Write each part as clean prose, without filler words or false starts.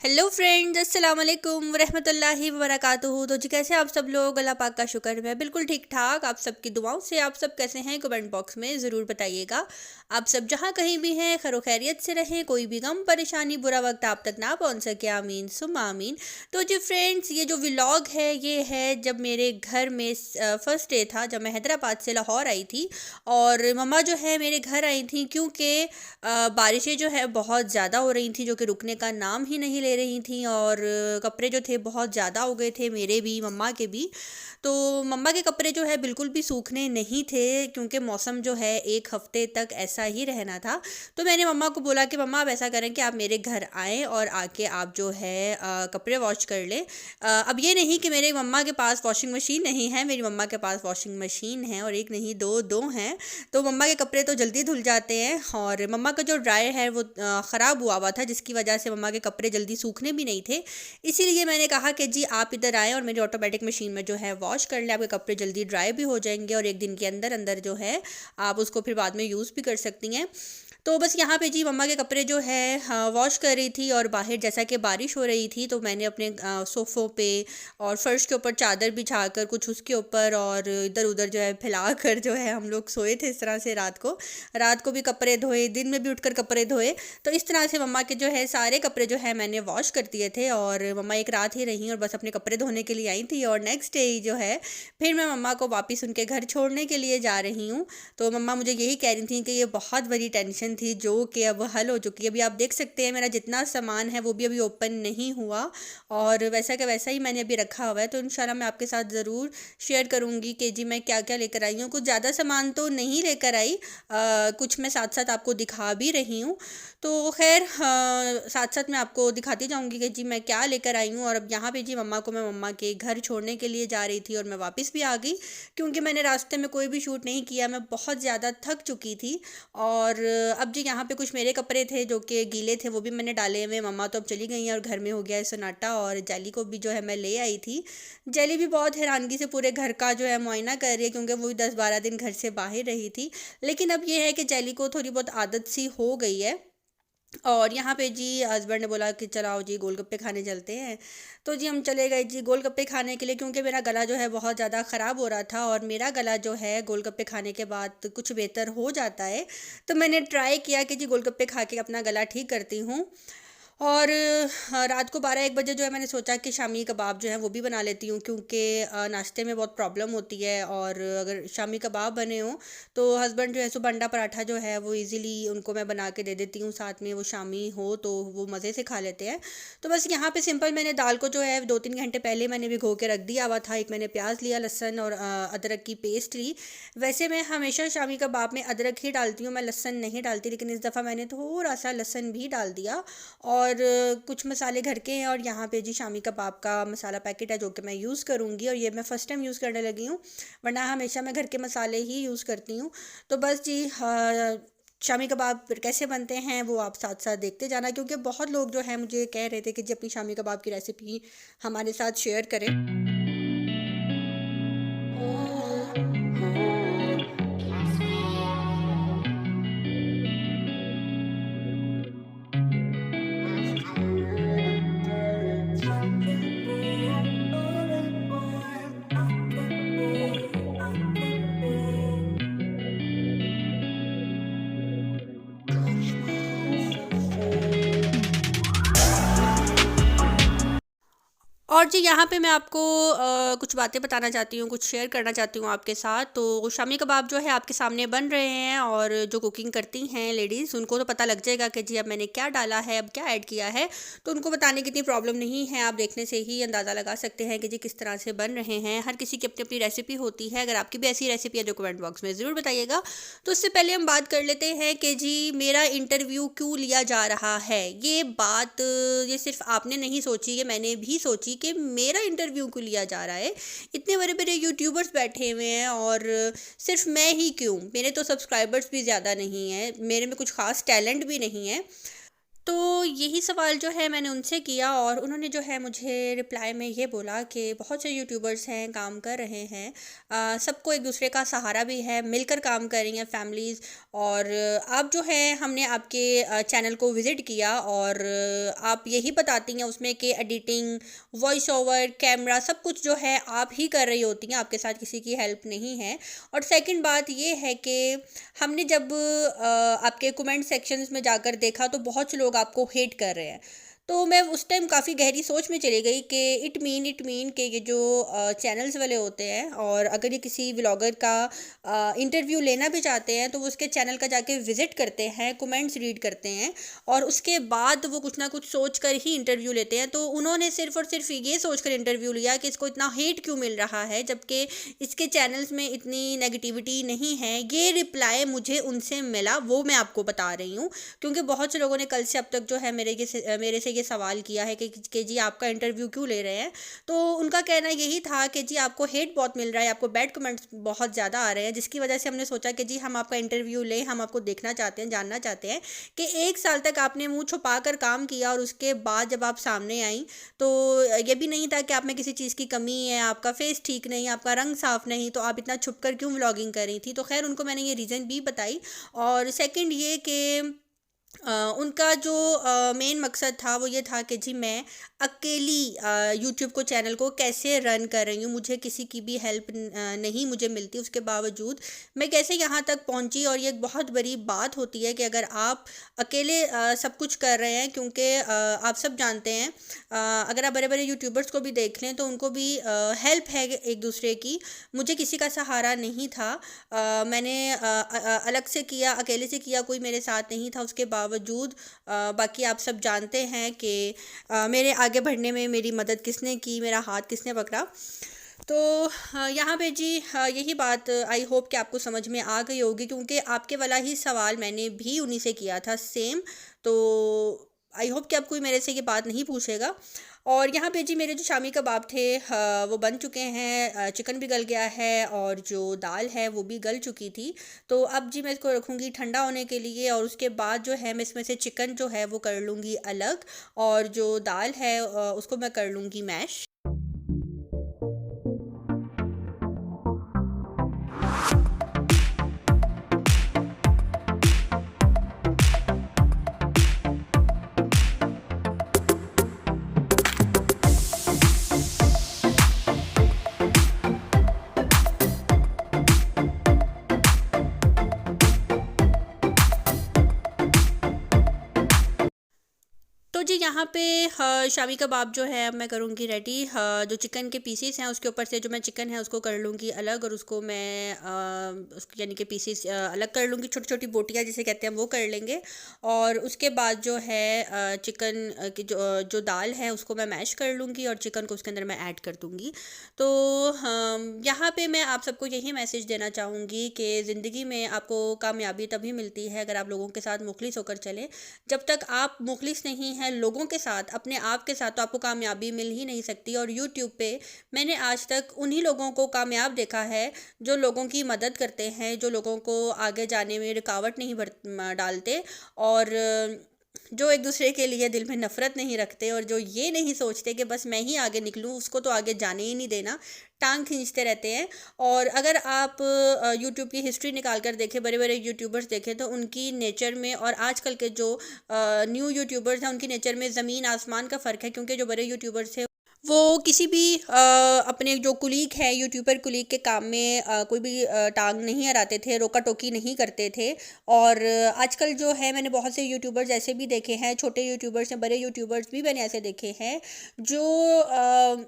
Hello friends, अस्सलाम वालेकुम वरहमतुल्लाहि वबरकातुहू। तो जी कैसे आप सब लोग? अल्लाह पाक का शुक्र, मैं बिल्कुल ठीक ठाक। आप सबकी दुआओं से आप सब कैसे हैं कमेंट बॉक्स में ज़रूर बताइएगा। आप सब जहां कहीं भी हैं खैर खैरियत से रहें, कोई भी गम परेशानी बुरा वक्त आप तक ना पहुंच सके, आमीन सुम्मा आमीन। तो जी फ्रेंड्स, ये जो व्लॉग है ये है जब मेरे घर में फर्स्ट डे था, जब मैं हैदराबाद से लाहौर आई थी और मम्मा जो है मेरे घर आई थी, क्योंकि बारिशें जो है बहुत ज़्यादा हो रही थी, जो कि रुकने का नाम ही नहीं ले रही थी। और कपड़े जो थे बहुत ज़्यादा हो गए थे, मेरे भी मम्मा के भी। तो मम्मा के कपड़े जो है बिल्कुल भी सूखने नहीं थे, क्योंकि मौसम जो है एक हफ्ते तक ऐसा ही रहना था। तो मैंने मम्मा को बोला कि मम्मा आप ऐसा करें कि आप मेरे घर आएँ और आके आप जो है कपड़े वॉश कर लें। अब ये नहीं कि मेरे मम्मा के पास वॉशिंग मशीन नहीं है, मेरी मम्मा के पास वॉशिंग मशीन है, और एक नहीं दो दो हैं। तो मम्मा के कपड़े तो जल्दी धुल जाते हैं, और मम्मा का जो ड्रायर है वो ख़राब हुआ था, जिसकी वजह से मम्मा के कपड़े जल्दी सूखने भी नहीं थे। इसीलिए मैंने कहा कि जी आप इधर आएँ और मेरी ऑटोमेटिक मशीन में जो है वॉश कर लें, आपके कपड़े जल्दी ड्राई भी हो जाएंगे और एक दिन के अंदर अंदर जो है आप उसको फिर बाद में यूज़ भी कर सकती हैं। तो बस यहाँ पे जी मम्मा के कपड़े जो है हाँ, वॉश कर रही थी, और बाहर जैसा कि बारिश हो रही थी तो मैंने अपने सोफ़ों पे और फर्श के ऊपर चादर बिछाकर कुछ उसके ऊपर और इधर उधर जो है फैला कर जो है हम लोग सोए थे इस तरह से। रात को भी कपड़े धोए, दिन में भी उठकर कपड़े धोए। तो इस तरह से मम्मा के जो है सारे कपड़े जो है मैंने वॉश कर दिए थे, और मम्मा एक रात ही रहीं और बस अपने कपड़े धोने के लिए आई थी, और नेक्स्ट डे ही जो है फिर मैं मम्मा को वापस उनके घर छोड़ने के लिए जा रही हूँ। तो मम्मा मुझे यही कह रही थी कि ये बहुत बड़ी टेंशन थी जो कि अब हल हो चुकी है। अभी आप देख सकते हैं मेरा जितना सामान है वो भी अभी ओपन नहीं हुआ, और वैसा का वैसा ही मैंने अभी रखा हुआ है। तो इंशाल्लाह मैं आपके साथ ज़रूर शेयर करूँगी कि जी मैं क्या क्या लेकर आई हूँ। कुछ ज़्यादा सामान तो नहीं लेकर आई, कुछ मैं साथ साथ आपको दिखा भी रही हूँ। तो खैर साथ साथ मैं आपको दिखाती जाऊँगी कि जी मैं क्या लेकर आई हूँ। और अब यहाँ पे जी मम्मा को मैं मम्मा के घर छोड़ने के लिए जा रही थी, और मैं वापस भी आ गई, क्योंकि मैंने रास्ते में कोई भी शूट नहीं किया, मैं बहुत ज़्यादा थक चुकी थी। और अब जी यहाँ पे कुछ मेरे कपड़े थे जो कि गीले थे, वो भी मैंने डाले हुए। मम्मा तो अब चली गई हैं और घर में हो गया है सन्नाटा। और जैली को भी जो है मैं ले आई थी। जैली भी बहुत हैरानगी से पूरे घर का जो है मुआयना कर रही है, क्योंकि वो भी 10-12 दिन घर से बाहर रही थी। लेकिन अब ये है कि जैली को थोड़ी बहुत आदत सी हो गई है। और यहाँ पे जी हस्बैंड ने बोला कि चलाओ जी गोलगप्पे खाने चलते हैं। तो जी हम चले गए जी गोलगप्पे खाने के लिए, क्योंकि मेरा गला जो है बहुत ज़्यादा ख़राब हो रहा था, और मेरा गला जो है गोलगप्पे खाने के बाद कुछ बेहतर हो जाता है। तो मैंने ट्राई किया कि जी गोलगप्पे खा के अपना गला ठीक करती हूँ। और रात को 12-1 बजे जो है मैंने सोचा कि शामी कबाब जो है वो भी बना लेती हूँ, क्योंकि नाश्ते में बहुत प्रॉब्लम होती है। और अगर शामी कबाब बने हों तो हस्बैंड जो है सुबह अंडा पराठा जो है वो इजीली उनको मैं बना के दे देती हूँ, साथ में वो शामी हो तो वो मज़े से खा लेते हैं। तो बस यहाँ पे सिंपल मैंने दाल को जो है 2-3 घंटे पहले मैंने भिगो के रख दिया हुआ था। एक मैंने प्याज लिया, लहसुन और अदरक की पेस्ट ली। वैसे मैं हमेशा शामी कबाब में अदरक ही डालती हूँ, मैं लहसुन नहीं डालती, लेकिन इस दफ़ा मैंने थोड़ा सा लहसुन भी डाल दिया। और कुछ मसाले घर के हैं, और यहाँ पे जी शामी कबाब का मसाला पैकेट है जो कि मैं यूज़ करूँगी, और ये मैं फ़र्स्ट टाइम यूज़ करने लगी हूँ, वरना हमेशा मैं घर के मसाले ही यूज़ करती हूँ। तो बस जी शामी कबाब कैसे बनते हैं वो आप साथ साथ देखते जाना, क्योंकि बहुत लोग जो है मुझे कह रहे थे कि जी अपनी शामी कबाब की रेसिपी हमारे साथ शेयर करें। और जी यहाँ पे मैं आपको कुछ बातें बताना चाहती हूँ, कुछ शेयर करना चाहती हूँ आपके साथ। तो शामी कबाब जो है आपके सामने बन रहे हैं, और जो कुकिंग करती हैं लेडीज़ उनको तो पता लग जाएगा कि जी अब मैंने क्या डाला है, अब क्या ऐड किया है। तो उनको बताने की इतनी प्रॉब्लम नहीं है, आप देखने से ही अंदाज़ा लगा सकते हैं कि जी किस तरह से बन रहे हैं। हर किसी की अपनी अपनी रेसिपी होती है, अगर आपकी भी ऐसी रेसिपी है तो कमेंट बॉक्स में ज़रूर बताइएगा। तो इससे पहले हम बात कर लेते हैं कि जी मेरा इंटरव्यू क्यों लिया जा रहा है। ये बात ये सिर्फ आपने नहीं सोची, ये मैंने भी सोची कि मेरा इंटरव्यू क्यों लिया जा रहा है। इतने बड़े बड़े यूट्यूबर्स बैठे हुए हैं, और सिर्फ मैं ही क्यों, मेरे तो सब्सक्राइबर्स भी ज़्यादा नहीं हैं, मेरे में कुछ ख़ास टैलेंट भी नहीं है। तो यही सवाल जो है मैंने उनसे किया और उन्होंने जो है मुझे रिप्लाई में ये बोला कि बहुत से यूट्यूबर्स हैं, काम कर रहे हैं, सबको एक दूसरे का सहारा भी है, मिलकर काम कर रही हैं फैमिलीज़। और आप जो है हमने आपके चैनल को विज़िट किया और आप यही बताती हैं उसमें कि एडिटिंग, वॉइस ओवर, कैमरा सब कुछ जो है आप ही कर रही होती हैं, आपके साथ किसी की हेल्प नहीं है। और सेकंड बात ये है कि हमने जब आपके कमेंट सेक्शंस में जाकर देखा तो बहुत से लोग आपको हेट कर रहे हैं। तो मैं उस टाइम काफ़ी गहरी सोच में चली गई कि इट मीन कि ये जो चैनल्स वाले होते हैं और अगर ये किसी व्लॉगर का इंटरव्यू लेना भी चाहते हैं तो वो उसके चैनल का जाके विज़िट करते हैं, कमेंट्स रीड करते हैं और उसके बाद वो कुछ ना कुछ सोच कर ही इंटरव्यू लेते हैं। तो उन्होंने सिर्फ़ और सिर्फ ये सोच कर इंटरव्यू लिया कि इसको इतना हेट क्यों मिल रहा है, जबकि इसके चैनल्स में इतनी नेगेटिविटी नहीं है। ये रिप्लाई मुझे उनसे मिला, वो मैं आपको बता रही हूँ, क्योंकि बहुत से लोगों ने कल से अब तक जो है मेरे से ये सवाल किया है कि जी आपका इंटरव्यू क्यों ले रहे हैं। तो उनका कहना यही था कि जी आपको हेट बहुत मिल रहा है, आपको बैड कमेंट्स बहुत ज़्यादा आ रहे हैं, जिसकी वजह से हमने सोचा कि जी हम आपका इंटरव्यू लें, हम आपको देखना चाहते हैं, जानना चाहते हैं कि 1 साल तक आपने मुंह छुपा कर काम किया और उसके बाद जब आप सामने आई तो ये भी नहीं था कि आप में किसी चीज़ की कमी है, आपका फेस ठीक नहीं, आपका रंग साफ़ नहीं, तो आप इतना छुप कर क्यों व्लॉगिंग कर रही थी। तो खैर उनको मैंने ये रीज़न भी बताई। और सेकंड ये कि उनका जो मेन मकसद था वो ये था कि जी मैं अकेली यूट्यूब को चैनल को कैसे रन कर रही हूँ, मुझे किसी की भी हेल्प नहीं मुझे मिलती, उसके बावजूद मैं कैसे यहाँ तक पहुँची। और ये एक बहुत बड़ी बात होती है कि अगर आप अकेले सब कुछ कर रहे हैं, क्योंकि आप सब जानते हैं अगर आप बड़े बड़े यूट्यूबर्स को भी देख लें तो उनको भी हेल्प है एक दूसरे की। मुझे किसी का सहारा नहीं था, मैंने अलग से किया, अकेले से किया, कोई मेरे साथ नहीं था। उसके बावजूद बाकी आप सब जानते हैं कि मेरे आगे बढ़ने में मेरी मदद किसने की, मेरा हाथ किसने पकड़ा। तो यहाँ पे जी यही बात आई होप कि आपको समझ में आ गई होगी, क्योंकि आपके वाला ही सवाल मैंने भी उन्हीं से किया था सेम। तो आई होप कि अब कोई मेरे से ये बात नहीं पूछेगा। और यहाँ पे जी मेरे जो शामी कबाब थे वो बन चुके हैं, चिकन भी गल गया है और जो दाल है वो भी गल चुकी थी। तो अब जी मैं इसको रखूँगी ठंडा होने के लिए और उसके बाद जो है मैं इसमें से चिकन जो है वो कर लूँगी अलग और जो दाल है उसको मैं कर लूँगी मैश। तो जी यहाँ पे शामी कबाब जो है अब मैं करूँगी रेडी। जो चिकन के पीसेस हैं उसके ऊपर से जो मैं चिकन है उसको कर लूँगी अलग और उसको मैं उसको यानी कि पीसेस अलग कर लूँगी, छोटी छोटी बोटियाँ जिसे कहते हैं वो कर लेंगे। और उसके बाद जो है चिकन की जो दाल है उसको मैं मैश कर लूँगी और चिकन को उसके अंदर मैं ऐड कर दूँगी। तो यहाँ पे मैं आप सबको यही मैसेज देना चाहूँगी कि ज़िंदगी में आपको कामयाबी तभी मिलती है अगर आप लोगों के साथ मुखलिस होकर चलें। जब तक आप मुखलिस नहीं हैं लोगों के साथ, अपने आप के साथ, तो आपको कामयाबी मिल ही नहीं सकती। और यूट्यूब पे मैंने आज तक उन्हीं लोगों को कामयाब देखा है जो लोगों की मदद करते हैं, जो लोगों को आगे जाने में रुकावट नहीं डालते और जो एक दूसरे के लिए दिल में नफ़रत नहीं रखते और जो ये नहीं सोचते कि बस मैं ही आगे निकलूँ, उसको तो आगे जाने ही नहीं देना, टांग खींचते रहते हैं। और अगर आप यूट्यूब की हिस्ट्री निकाल कर देखें, बड़े बड़े यूट्यूबर्स देखें तो उनकी नेचर में और आजकल के जो न्यू यूट्यूबर्स हैं उनकी नेचर में ज़मीन आसमान का फ़र्क है। क्योंकि जो बड़े यूट्यूबर्स थे वो किसी भी अपने जो कुलीग है यूट्यूबर कुलीग के काम में कोई भी टांग नहीं अड़ाते थे, रोका टोकी नहीं करते थे। और आजकल जो है मैंने बहुत से यूट्यूबर्स ऐसे भी देखे हैं, छोटे यूट्यूबर्स हैं, बड़े यूट्यूबर्स भी मैंने ऐसे देखे हैं जो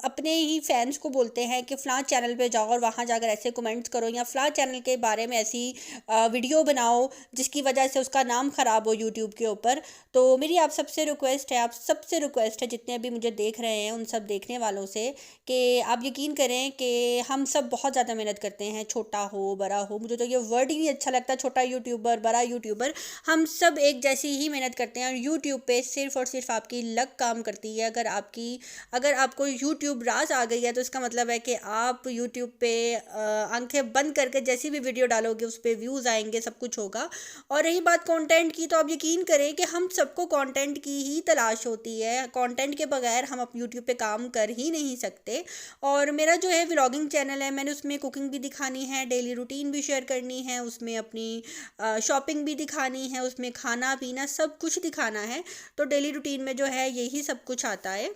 अपने ही फैंस को बोलते हैं कि फ़लाँ चैनल पे जाओ और वहाँ जाकर ऐसे कमेंट्स करो या फ़लाँ चैनल के बारे में ऐसी वीडियो बनाओ जिसकी वजह से उसका नाम ख़राब हो यूट्यूब के ऊपर। तो मेरी आप सबसे रिक्वेस्ट है, आप सबसे रिक्वेस्ट है जितने भी मुझे देख रहे हैं उन सब देखने वालों से कि आप यकीन करें कि हम सब बहुत ज़्यादा मेहनत करते हैं, छोटा हो बड़ा हो, मुझे तो ये वर्ड ही नहीं अच्छा लगता, छोटा यूट्यूबर बड़ा यूट्यूबर, हम सब एक जैसी ही मेहनत करते हैं। और यूट्यूब पे सिर्फ़ और सिर्फ आपकी लक काम करती है। अगर आपको यूट्यूब राज आ गई है तो इसका मतलब है कि आप यूट्यूब पे आंखें बंद करके जैसी भी वीडियो डालोगे उस पर व्यूज़ आएंगे, सब कुछ होगा। और रही बात कंटेंट की, तो आप यकीन करें कि हम सबको कंटेंट की ही तलाश होती है। कंटेंट के बगैर हम अपने यूट्यूब पे काम कर ही नहीं सकते। और मेरा जो है व्लॉगिंग चैनल है, मैंने उसमें कुकिंग भी दिखानी है, डेली रूटीन भी शेयर करनी है, उसमें अपनी शॉपिंग भी दिखानी है, उसमें खाना पीना सब कुछ दिखाना है। तो डेली रूटीन में जो है यही सब कुछ आता है।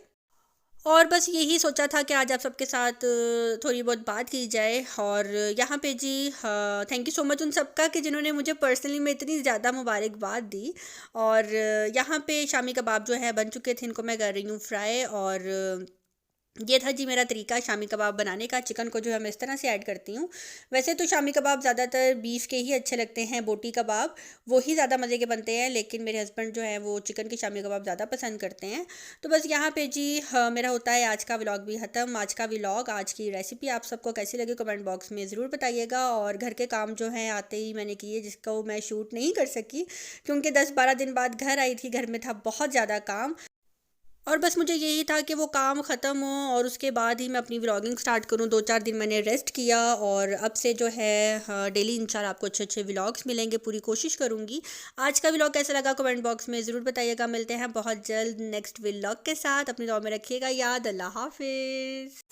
और बस यही सोचा था कि आज आप सबके साथ थोड़ी बहुत बात की जाए। और यहाँ पे जी थैंक यू सो मच उन सबका कि जिन्होंने मुझे पर्सनली में इतनी ज़्यादा मुबारकबाद दी। और यहाँ पे शामी कबाब जो है बन चुके थे, इनको मैं कर रही हूँ फ्राई। और ये था जी मेरा तरीका शामी कबाब बनाने का। चिकन को जो है मैं इस तरह से ऐड करती हूँ। वैसे तो शामी कबाब ज़्यादातर बीफ के ही अच्छे लगते हैं, बोटी कबाब वो ही ज़्यादा मज़े के बनते हैं, लेकिन मेरे हस्बैंड जो है वो चिकन के शामी कबाब ज़्यादा पसंद करते हैं। तो बस यहाँ पे जी मेरा होता है आज का व्लॉग भी ख़त्म। आज का व्लॉग, आज की रेसिपी आप सबको कैसी लगी कमेंट बॉक्स में ज़रूर बताइएगा। और घर के काम जो हैं आते ही मैंने किए, जिसको मैं शूट नहीं कर सकी क्योंकि 10-12 दिन बाद घर आई थी, घर में था बहुत ज़्यादा काम। और बस मुझे यही था कि वो काम ख़त्म हो और उसके बाद ही मैं अपनी व्लॉगिंग स्टार्ट करूँ। 2-4 दिन मैंने रेस्ट किया और अब से जो है डेली इंशाल्लाह आपको अच्छे अच्छे व्लॉग्स मिलेंगे, पूरी कोशिश करूँगी। आज का व्लॉग कैसा लगा कमेंट बॉक्स में ज़रूर बताइएगा। मिलते हैं बहुत जल्द नेक्स्ट व्लॉग के साथ। अपनी दुआ में रखिएगा याद। अल्लाह हाफिज़।